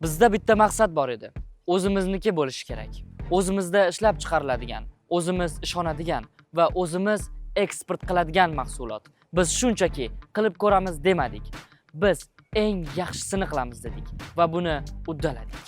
Bizda bitta maqsad bor edi. O'zimizniki bo'lishi kerak. O'zimizda ishlab chiqariladigan, o'zimiz ishonadigan va o'zimiz eksport qiladigan mahsulot. Biz shunchaki qilib ko'ramiz demadik. Biz eng yaxshisini qilamiz dedik va buni uddaladik.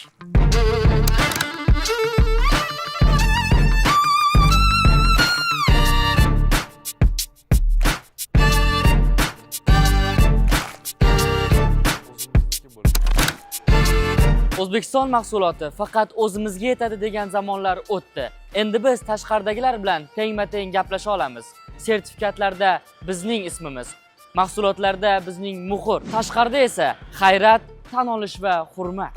O'zbekiston mahsuloti faqat o'zimizga yetadi degan zamonlar o'tdi. Endi biz tashqaridagilar bilan tengma-teng gaplasha olamiz. Sertifikatlarda bizning ismimiz, mahsulotlarda bizning muhr, tashqarida esa hayrat, tan olish va hurmat.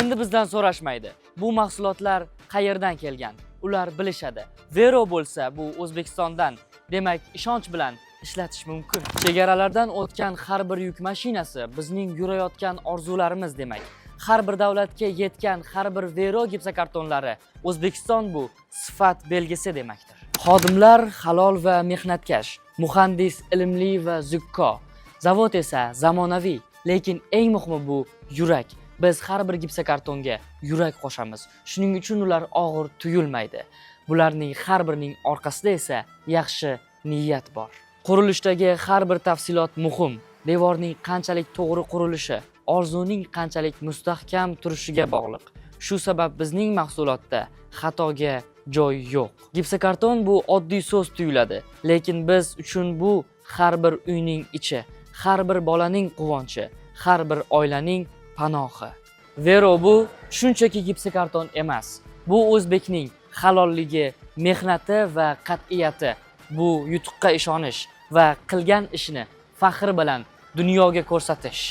Endi bizdan so'rashmaydi. Bu mahsulotlar qayerdan kelgan? Ular bilishadi. Vero bo'lsa, bu O'zbekistondan. Demak, ishonch bilan ishlatish mumkin. Chegaralardan o'tgan har bir yuk mashinasi bizning yurayotgan orzularimiz demak. Har bir davlatga yetgan har bir Vero gipsokartonlari O'zbekiston bu sifat belgisi demakdir. Xodimlar halol va mehnatkash, muhandis ilmli va zukko. Zavod esa zamonaviy, lekin eng muhimi bu yurak. Biz har bir gipsokartonga yurak qo'shamiz. Shuning uchun ular og'ir tuyulmaydi. Bularning har birining orqasida esa yaxshi niyat bor. Qurilishdagi har bir tafsilot muhim. Devorning qanchalik to'g'ri qurilishi, orzuning qanchalik mustahkam turishiga bog'liq. Shu sabab bizning mahsulotda xatoga joy yo'q. Gipsokarton bu oddiy so'z tuyuladi, lekin biz uchun bu har bir uyning ichi, har bir bolaning quvonchi, har bir oilaning panohi. Vero bu shunchaki gipsokarton emas. Bu o'zbekning halolligi, mehnati va qat'iyati. Bu yutuqqa ishonish va qilgan ishini faxr bilan dunyoga ko'rsatish.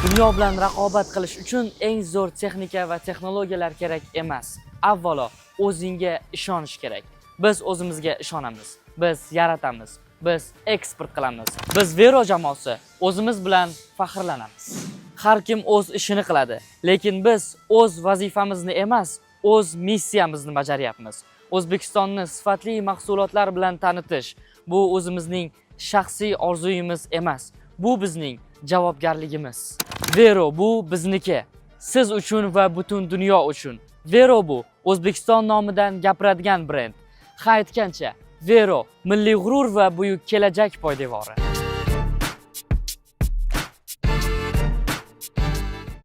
Dunyo bilan raqobat qilish uchun eng zo'r texnika va texnologiyalar kerak emas. Avvalo, o'zingga ishonish kerak. Biz o'zimizga ishonamiz. Biz yaratamiz. Biz eksport qilamiz. Biz Vero jamoasi o'zimiz bilan faxrlanamiz. Har kim o'z ishini qiladi, lekin biz o'z vazifamizni emas, o'z missiyamizni bajaryapmiz. O'zbekistonni sifatli mahsulotlar bilan tanitish bu o'zimizning shaxsiy orzuyimiz emas, bu bizning javobgarligimiz. Vero bu bizniki, siz uchun va butun dunyo uchun. Vero bu O'zbekiston nomidan gapiradigan brend. Ha aytgancha, Vero milliy g'urur va buyuk kelajak poydevori.